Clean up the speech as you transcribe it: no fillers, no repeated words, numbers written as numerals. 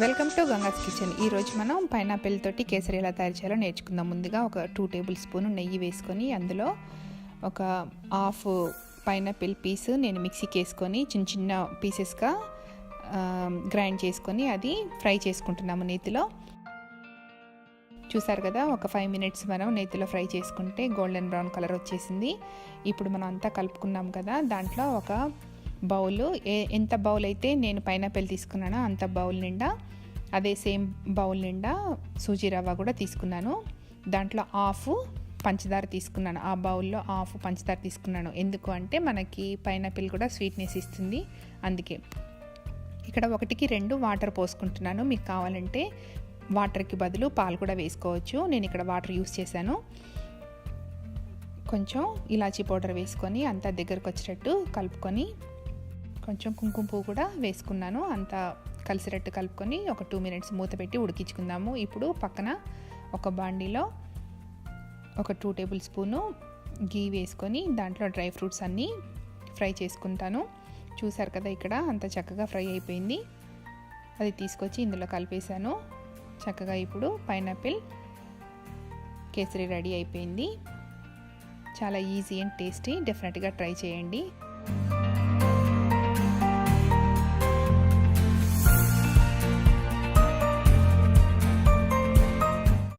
Welcome to Ganga's kitchen. ఈరోజు మనం pineapple తోటి కేసరి ఎలా తయారు చేయాలో నేర్చుకుందాం. ముందుగా ఒక 2 టేబుల్ స్పూన్ నెయ్యి వేసుకొని అందులో ఒక హాఫ్ పైనాపిల్ పీస్ నేను మిక్సీకి వేసుకొని చిన్న చిన్న పీసెస్గా గ్రైండ్ చేసుకొని అది ఫ్రై చేసుకుంటున్నాము నేతిలో. చూసారు కదా, ఒక 5 మినిట్స్ మనం నేతిలో ఫ్రై చేసుకుంటే గోల్డెన్ బ్రౌన్ కలర్ వచ్చేసింది. ఇప్పుడు మనం అంతా కలుపుకున్నాం కదా, దాంట్లో ఒక బౌల్, ఎంత బౌల్ అయితే నేను పైనాపిల్ తీసుకున్నానో అంత బౌల్ నిండా, అదే సేమ్ బౌల్ నిండా సూజీ రవ్వ కూడా తీసుకున్నాను. దాంట్లో హాఫ్ పంచదార తీసుకున్నాను, ఆ బౌల్లో హాఫ్ పంచదార తీసుకున్నాను. ఎందుకు అంటే మనకి పైనాపిల్ కూడా స్వీట్నెస్ ఇస్తుంది, అందుకే. ఇక్కడ 1కి 2 వాటర్ పోసుకుంటున్నాను. మీకు కావాలంటే వాటర్కి బదులు పాలు కూడా వేసుకోవచ్చు. నేను ఇక్కడ వాటర్ యూస్ చేశాను. కొంచెం ఇలాచీ పౌడర్ వేసుకొని అంతా దగ్గరకు వచ్చేటట్టు కలుపుకొని, కొంచెం కుంకుమ పువ్వు కూడా వేసుకున్నాను. అంతా కలిసినట్టు కలుపుకొని ఒక 2 మినిట్స్ మూత పెట్టి ఉడికించుకుందాము. ఇప్పుడు పక్కన ఒక బాండీలో ఒక 2 టేబుల్ స్పూను గీ వేసుకొని దాంట్లో డ్రై ఫ్రూట్స్ అన్నీ ఫ్రై చేసుకుంటాను. చూసారు కదా, ఇక్కడ అంత చక్కగా ఫ్రై అయిపోయింది. అది తీసుకొచ్చి ఇందులో కలిపేశాను చక్కగా. ఇప్పుడు పైనాపిల్ కేసరి రెడీ అయిపోయింది. చాలా ఈజీ అండ్ టేస్టీ. డెఫినెట్గా ట్రై చేయండి.